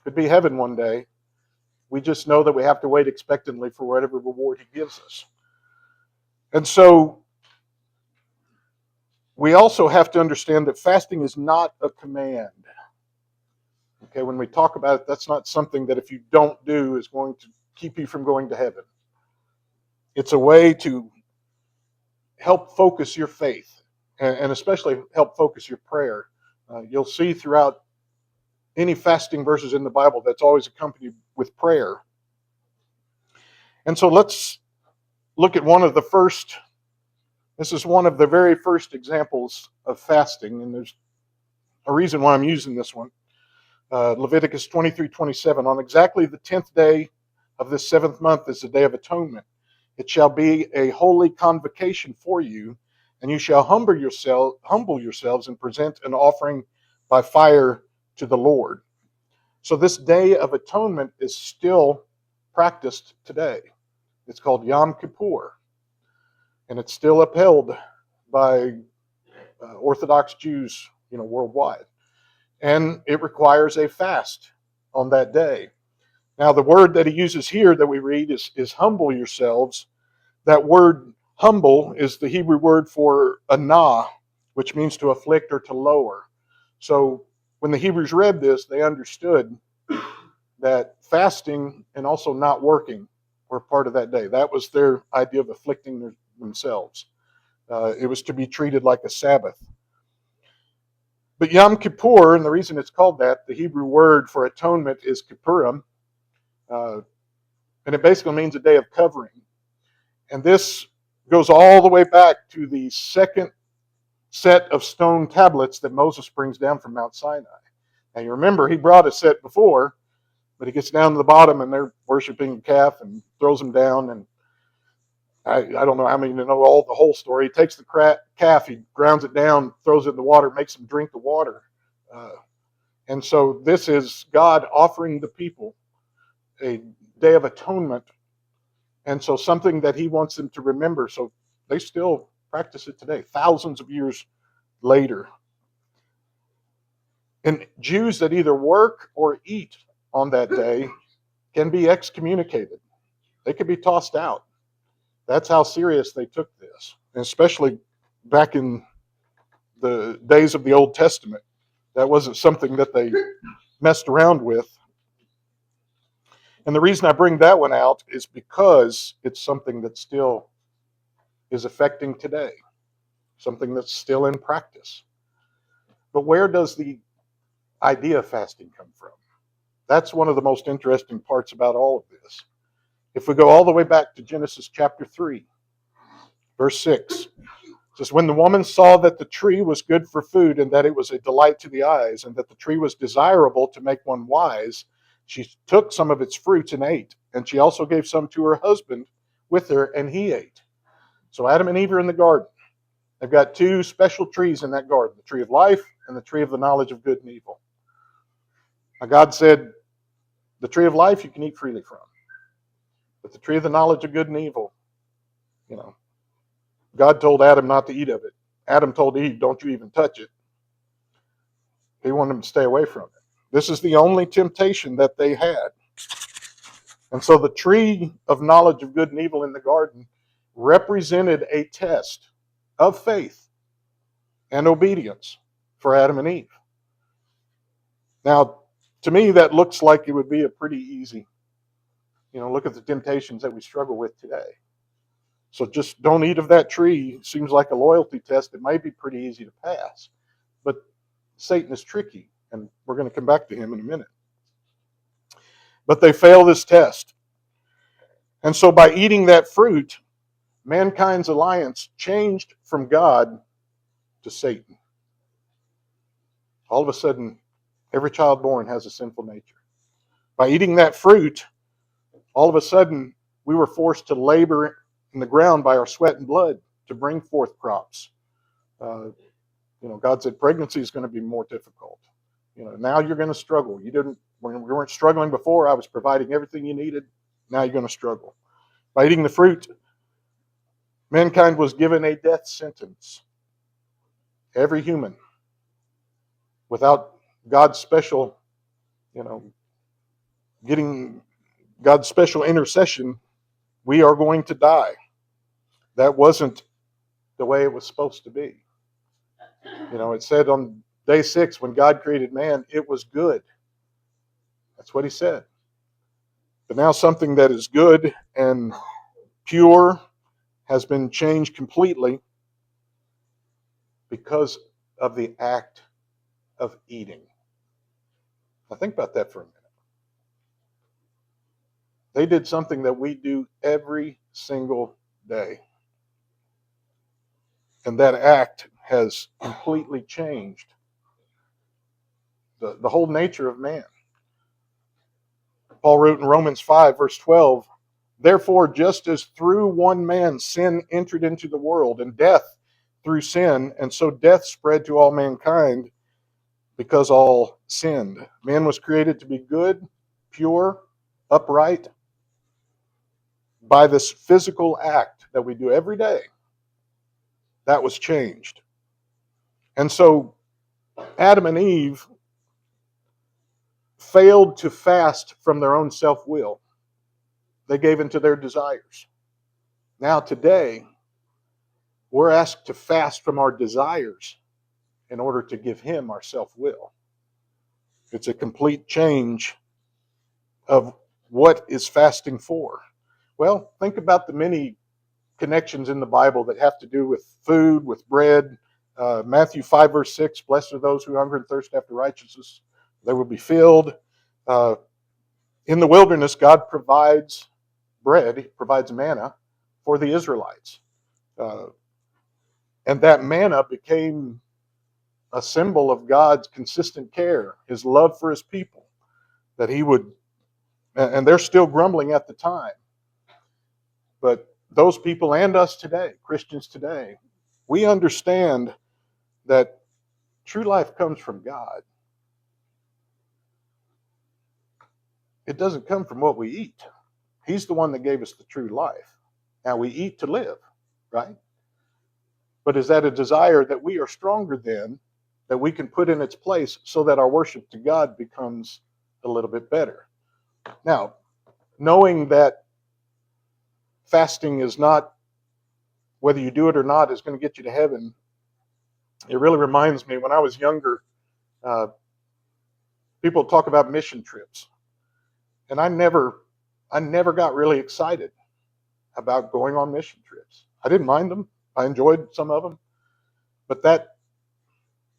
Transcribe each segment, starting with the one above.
Could be heaven one day. We just know that we have to wait expectantly for whatever reward he gives us. And so we also have to understand that fasting is not a command. Okay, when we talk about it, that's not something that if you don't do is going to keep you from going to heaven. It's a way to help focus your faith and especially help focus your prayer. You'll see throughout any fasting verses in the Bible that's always accompanied with prayer. And so let's look at one of the first. This is one of the very first examples of fasting, and there's a reason why I'm using this one. Leviticus 23:27. On exactly the 10th day of this 7th month is the Day of Atonement. It shall be a holy convocation for you, and you shall humble yourselves and present an offering by fire to the Lord. So this Day of Atonement is still practiced today. It's called Yom Kippur, and it's still upheld by Orthodox Jews, worldwide. And it requires a fast on that day. Now, the word that he uses here that we read is humble yourselves. That word humble is the Hebrew word for anah, which means to afflict or to lower. So when the Hebrews read this, they understood that fasting and also not working were part of that day. That was their idea of afflicting themselves. It was to be treated like a Sabbath. But Yom Kippur, and the reason it's called that, the Hebrew word for atonement is kippurim, and it basically means a day of covering. And this goes all the way back to the second set of stone tablets that Moses brings down from Mount Sinai. Now you remember he brought a set before, but he gets down to the bottom and they're worshiping a calf and throws them down. And I don't know how many know the whole story. He takes the calf, he grounds it down, throws it in the water, makes them drink the water. And so this is God offering the people a day of atonement. And so something that he wants them to remember. So they still practice it today, thousands of years later. And Jews that either work or eat on that day can be excommunicated. They could be tossed out. That's how serious they took this, and especially back in the days of the Old Testament. That wasn't something that they messed around with. And the reason I bring that one out is because it's something that still is affecting today, something that's still in practice. But where does the idea of fasting come from? That's one of the most interesting parts about all of this. If we go all the way back to Genesis chapter 3, verse 6, it says, when the woman saw that the tree was good for food and that it was a delight to the eyes and that the tree was desirable to make one wise, she took some of its fruits and ate. And she also gave some to her husband with her, and he ate. So Adam and Eve are in the garden. They've got two special trees in that garden, the tree of life and the tree of the knowledge of good and evil. Now God said, the tree of life you can eat freely from. But the tree of the knowledge of good and evil, God told Adam not to eat of it. Adam told Eve, don't you even touch it. He wanted him to stay away from it. This is the only temptation that they had. And so the tree of knowledge of good and evil in the garden represented a test of faith and obedience for Adam and Eve. Now, to me, that looks like it would be a pretty easy, look at the temptations that we struggle with today. So just don't eat of that tree. Seems like a loyalty test. It might be pretty easy to pass. But Satan is tricky, and we're going to come back to him in a minute. But they fail this test. And so by eating that fruit, mankind's alliance changed from God to Satan. All of a sudden, every child born has a sinful nature. By eating that fruit, all of a sudden, we were forced to labor in the ground by our sweat and blood to bring forth crops. God said pregnancy is going to be more difficult. Now you're going to struggle. When we weren't struggling before, I was providing everything you needed. Now you're going to struggle. By eating the fruit, mankind was given a death sentence. Every human, without God's special, getting God's special intercession, we are going to die. That wasn't the way it was supposed to be. It said on day 6 when God created man, it was good. That's what he said. But now something that is good and pure has been changed completely because of the act of eating. Now think about that for a minute. They did something that we do every single day. And that act has completely changed the whole nature of man. Paul wrote in Romans 5, verse 12, therefore, just as through one man sin entered into the world, and death through sin, and so death spread to all mankind because all sinned. Man was created to be good, pure, upright. By this physical act that we do every day, that was changed. And so Adam and Eve failed to fast from their own self-will. They gave into their desires. Now today, we're asked to fast from our desires in order to give him our self-will. It's a complete change of what is fasting for. Well, think about the many connections in the Bible that have to do with food, with bread. Matthew 5, verse 6, blessed are those who hunger and thirst after righteousness. They will be filled. In the wilderness, God provides bread. He provides manna for the Israelites. And that manna became a symbol of God's consistent care, his love for his people, that he would, and they're still grumbling at the time. But those people and us today, Christians today, we understand that true life comes from God. It doesn't come from what we eat. He's the one that gave us the true life. Now we eat to live, right? But is that a desire that we are stronger than, that we can put in its place so that our worship to God becomes a little bit better? Now, knowing that fasting is not, whether you do it or not, is going to get you to heaven, it really reminds me when I was younger, people talk about mission trips. And I never got really excited about going on mission trips. I didn't mind them. I enjoyed some of them.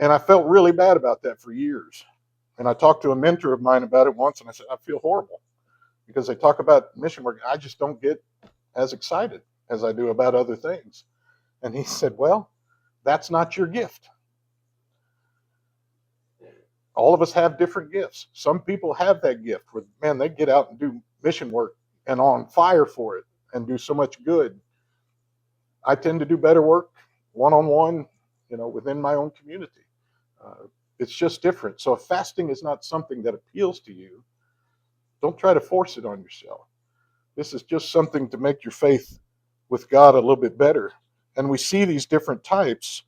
And I felt really bad about that for years. And I talked to a mentor of mine about it once, and I said, I feel horrible because they talk about mission work. I just don't get as excited as I do about other things. And he said, well, that's not your gift. All of us have different gifts. Some people have that gift where, man, they get out and do mission work and on fire for it and do so much good. I tend to do better work one-on-one, within my own community. It's just different. So if fasting is not something that appeals to you, don't try to force it on yourself. This is just something to make your faith with God a little bit better. And we see these different types.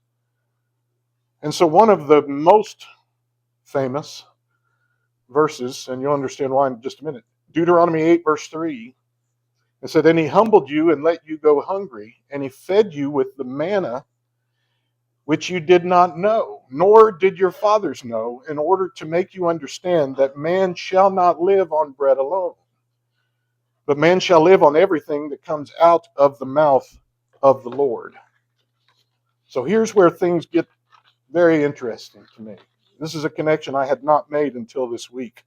And so one of the most famous verses, and you'll understand why in just a minute, Deuteronomy 8, verse 3, it said, and he humbled you and let you go hungry, and he fed you with the manna which you did not know, nor did your fathers know, in order to make you understand that man shall not live on bread alone, but man shall live on everything that comes out of the mouth of the Lord. So here's where things get very interesting to me. This is a connection I had not made until this week.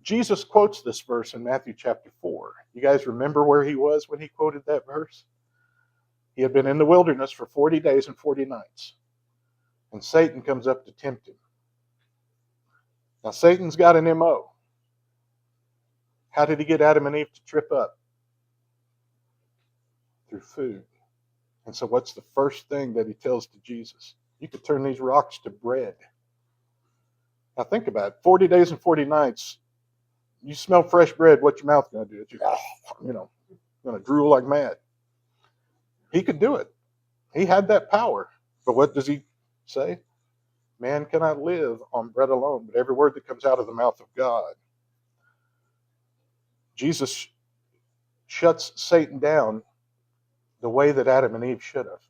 Jesus quotes this verse in Matthew chapter 4. You guys remember where he was when he quoted that verse? He had been in the wilderness for 40 days and 40 nights. And Satan comes up to tempt him. Now, Satan's got an MO. How did he get Adam and Eve to trip up? Through food. And so what's the first thing that he tells to Jesus? You could turn these rocks to bread. Now think about it. 40 days and 40 nights. You smell fresh bread, what's your mouth going to do? It's just, going to drool like mad. He could do it. He had that power. But what does he say? Man cannot live on bread alone, but every word that comes out of the mouth of God. Jesus shuts Satan down the way that Adam and Eve should have.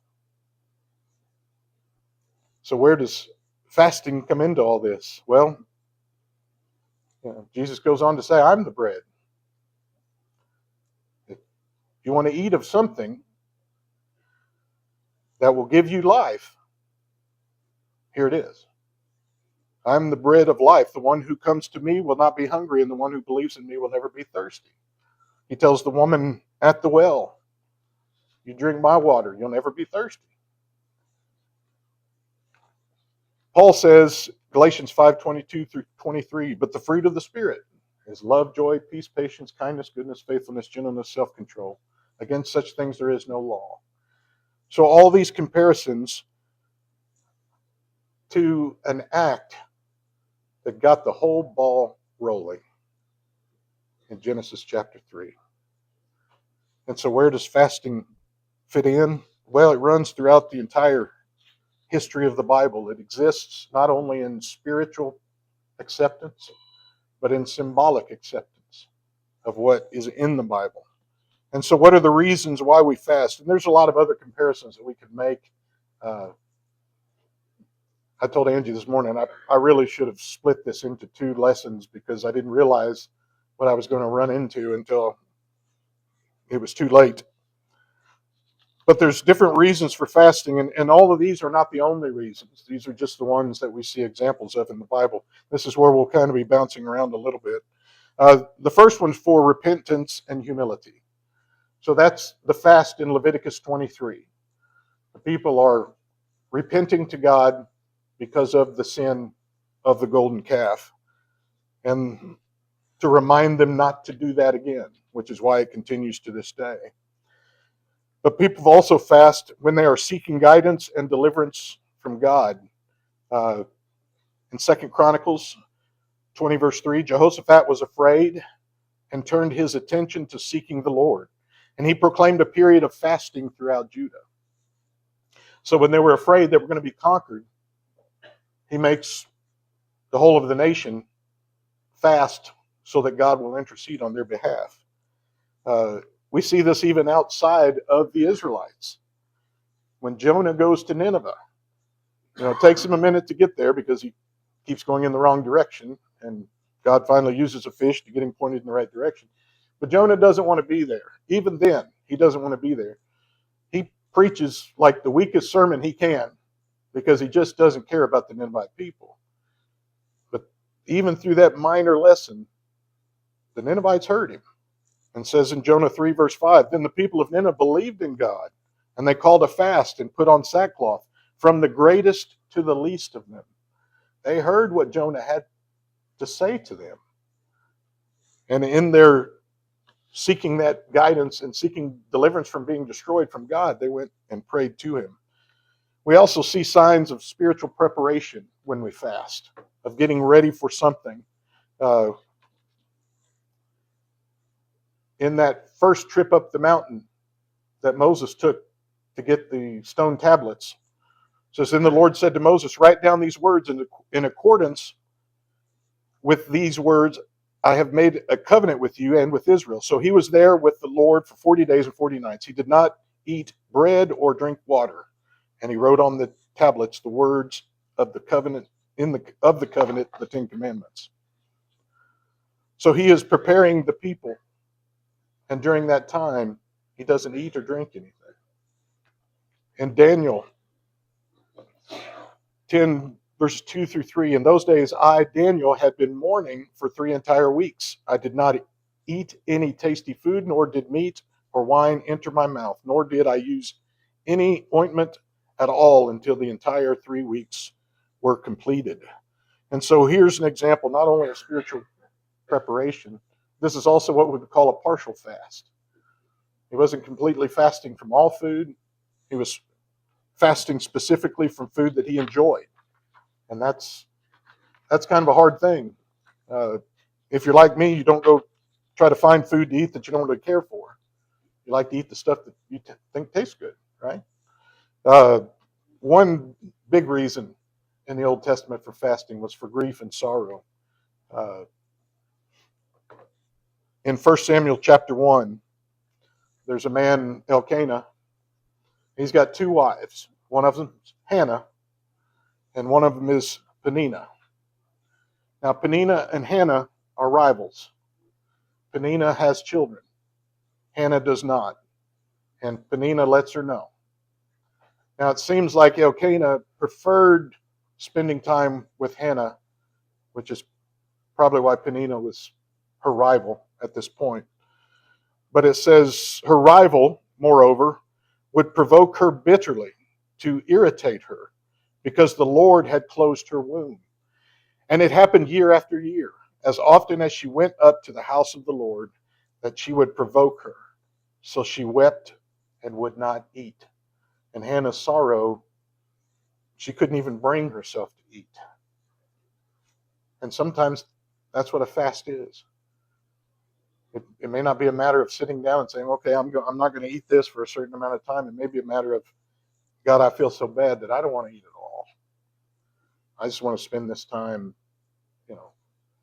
So where does fasting come into all this? Well, Jesus goes on to say, I'm the bread. If you want to eat of something that will give you life, here it is. I'm the bread of life. The one who comes to me will not be hungry, and the one who believes in me will never be thirsty. He tells the woman at the well, you drink my water, you'll never be thirsty. Paul says, Galatians 5:22 through 23, but the fruit of the Spirit is love, joy, peace, patience, kindness, goodness, faithfulness, gentleness, self-control. Against such things there is no law. So all these comparisons to an act that got the whole ball rolling in Genesis chapter 3. And so where does fasting fit in? Well, it runs throughout the entire history of the Bible. It exists not only in spiritual acceptance, but in symbolic acceptance of what is in the Bible. And so what are the reasons why we fast? And there's a lot of other comparisons that we could make. I told Angie this morning, I really should have split this into 2 lessons because I didn't realize what I was going to run into until it was too late. But there's different reasons for fasting, and all of these are not the only reasons. These are just the ones that we see examples of in the Bible. This is where we'll kind of be bouncing around a little bit. The first one's for repentance and humility. So that's the fast in Leviticus 23. The people are repenting to God because of the sin of the golden calf, and to remind them not to do that again, which is why it continues to this day. But people also fast when they are seeking guidance and deliverance from God. In 2 Chronicles 20 verse 3, Jehoshaphat was afraid and turned his attention to seeking the Lord. And he proclaimed a period of fasting throughout Judah. So when they were afraid they were going to be conquered, he makes the whole of the nation fast so that God will intercede on their behalf. We see this even outside of the Israelites. When Jonah goes to Nineveh, it takes him a minute to get there because he keeps going in the wrong direction, and God finally uses a fish to get him pointed in the right direction. But Jonah doesn't want to be there. Even then, he doesn't want to be there. He preaches like the weakest sermon he can because he just doesn't care about the Ninevite people. But even through that minor lesson, the Ninevites heard him. And says in Jonah 3 verse 5, then the people of Nineveh believed in God, and they called a fast and put on sackcloth, from the greatest to the least of them. They heard what Jonah had to say to them. And in their seeking that guidance and seeking deliverance from being destroyed from God, they went and prayed to him. We also see signs of spiritual preparation when we fast, of getting ready for something. In that first trip up the mountain that Moses took to get the stone tablets, it says, then the Lord said to Moses, write down these words in accordance with these words. I have made a covenant with you and with Israel. So he was there with the Lord for 40 days and 40 nights. He did not eat bread or drink water. And he wrote on the tablets the words of the covenant, the 10 Commandments. So he is preparing the people. And during that time, he doesn't eat or drink anything. In Daniel 10, verses 2 through 3, in those days I, Daniel, had been mourning for 3 entire weeks. I did not eat any tasty food, nor did meat or wine enter my mouth, nor did I use any ointment at all until the entire 3 weeks were completed. And so here's an example, not only of spiritual preparation, this is also what we would call a partial fast. He wasn't completely fasting from all food. He was fasting specifically from food that he enjoyed. And that's kind of a hard thing. If you're like me, you don't go try to find food to eat that you don't really care for. You like to eat the stuff that you think tastes good, right? One big reason in the Old Testament for fasting was for grief and sorrow. In 1 Samuel chapter 1, there's a man, Elkanah. He's got two wives. One of them is Hannah, and one of them is Peninnah. Now, Peninnah and Hannah are rivals. Peninnah has children. Hannah does not. And Peninnah lets her know. Now, it seems like Elkanah preferred spending time with Hannah, which is probably why Peninnah was her rival at this point. But it says her rival, moreover, would provoke her bitterly to irritate her because the Lord had closed her womb. And it happened year after year, as often as she went up to the house of the Lord, that she would provoke her. So she wept and would not eat. And Hannah's sorrow, she couldn't even bring herself to eat. And sometimes that's what a fast is. It may not be a matter of sitting down and saying, okay, I'm not going to eat this for a certain amount of time. It may be a matter of, God, I feel so bad that I don't want to eat it all. I just want to spend this time,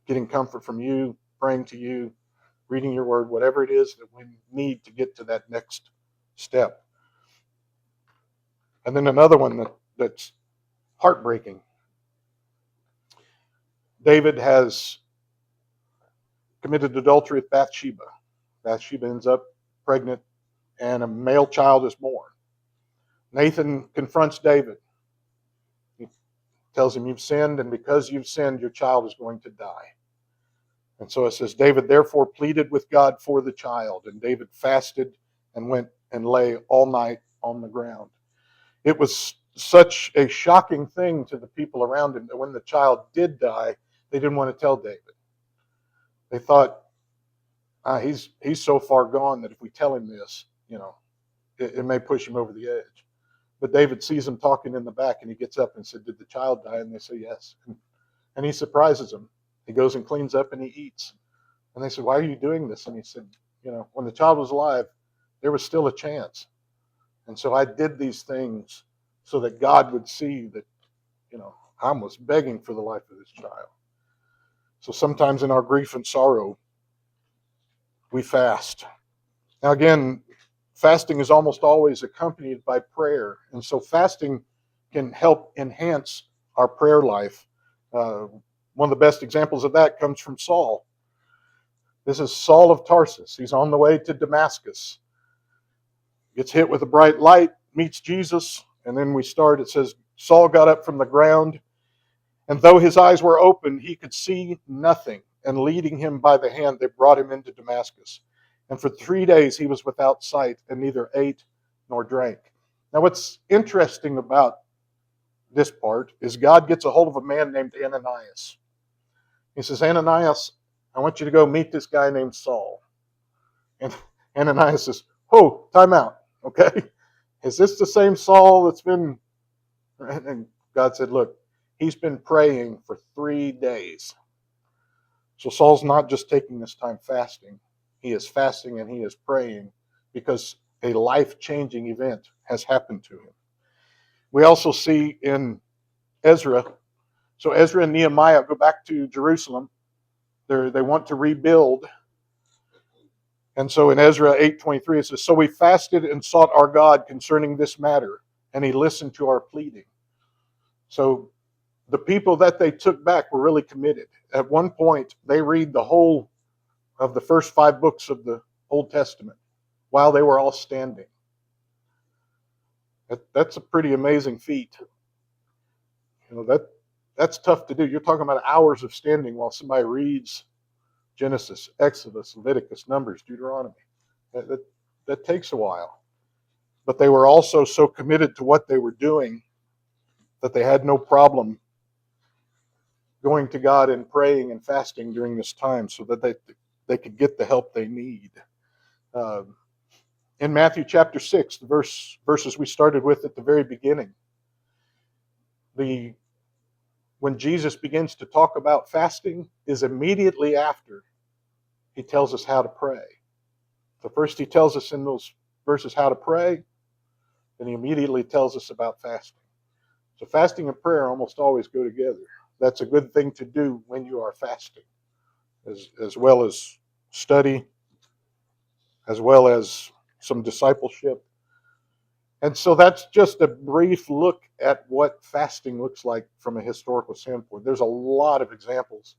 getting comfort from you, praying to you, reading your word, whatever it is that we need to get to that next step. And then another one that's heartbreaking. David has committed adultery with Bathsheba. Bathsheba ends up pregnant, and a male child is born. Nathan confronts David. He tells him, you've sinned, and because you've sinned, your child is going to die. And so it says, David therefore pleaded with God for the child, and David fasted and went and lay all night on the ground. It was such a shocking thing to the people around him that when the child did die, they didn't want to tell David. They thought, he's so far gone that if we tell him this, it may push him over the edge. But David sees them talking in the back, and he gets up and said, did the child die? And they say, yes. And he surprises them. He goes and cleans up and he eats. And they said, why are you doing this? And he said, when the child was alive, there was still a chance. And so I did these things so that God would see that, I was begging for the life of this child. So sometimes in our grief and sorrow, we fast. Now again, fasting is almost always accompanied by prayer. And so fasting can help enhance our prayer life. One of the best examples of that comes from Saul. This is Saul of Tarsus. He's on the way to Damascus. Gets hit with a bright light, meets Jesus, and then it says, Saul got up from the ground, and though his eyes were open, he could see nothing. And leading him by the hand, they brought him into Damascus. And for 3 days he was without sight, and neither ate nor drank. Now what's interesting about this part is God gets a hold of a man named Ananias. He says, Ananias, I want you to go meet this guy named Saul. And Ananias says, oh, time out, okay? Is this the same Saul that's been... And God said, look, he's been praying for 3 days. So Saul's not just taking this time fasting. He is fasting and he is praying because a life-changing event has happened to him. We also see in Ezra, so Ezra and Nehemiah go back to Jerusalem. They want to rebuild. And so in Ezra 8:23 it says, so we fasted and sought our God concerning this matter, and he listened to our pleading. So the people that they took back were really committed. At one point, they read the whole of the first 5 books of the Old Testament while they were all standing. That's a pretty amazing feat. That's tough to do. You're talking about hours of standing while somebody reads Genesis, Exodus, Leviticus, Numbers, Deuteronomy. That takes a while. But they were also so committed to what they were doing that they had no problem going to God and praying and fasting during this time so that they could get the help they need. In Matthew chapter 6, the verses we started with at the very beginning, when Jesus begins to talk about fasting is immediately after he tells us how to pray. So first he tells us in those verses how to pray, then he immediately tells us about fasting. So fasting and prayer almost always go together. That's a good thing to do when you are fasting, as well as study, as well as some discipleship. And so that's just a brief look at what fasting looks like from a historical standpoint. There's a lot of examples.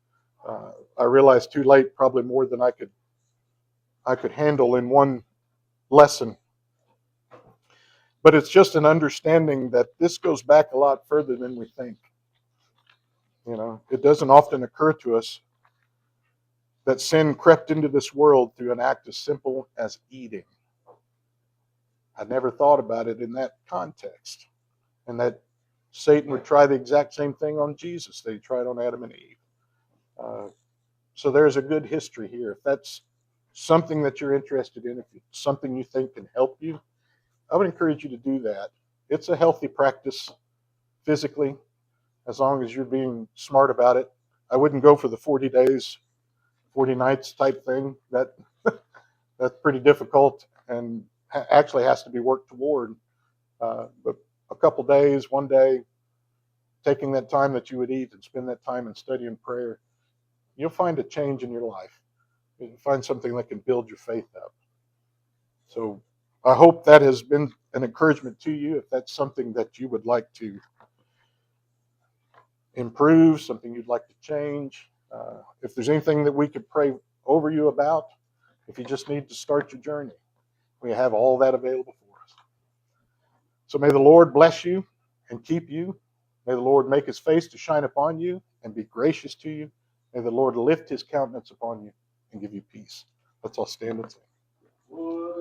I realized too late, probably more than I could handle in one lesson. But it's just an understanding that this goes back a lot further than we think. It doesn't often occur to us that sin crept into this world through an act as simple as eating. I never thought about it in that context. And that Satan would try the exact same thing on Jesus that he tried on Adam and Eve. So there's a good history here. If that's something that you're interested in, if it's something you think can help you, I would encourage you to do that. It's a healthy practice physically, as long as you're being smart about it. I wouldn't go for the 40 days, 40 nights type thing. That's pretty difficult and actually has to be worked toward. But a couple days, one day, taking that time that you would eat and spend that time in study and prayer, you'll find a change in your life. You'll find something that can build your faith up. So I hope that has been an encouragement to you. If that's something that you would like to improve, something you'd like to change, if there's anything that we could pray over you about, if you just need to start your journey, we have all that available for us. So may the Lord bless you and keep you. May the Lord make his face to shine upon you and be gracious to you. May the Lord lift his countenance upon you and give you peace. Let's all stand and sing.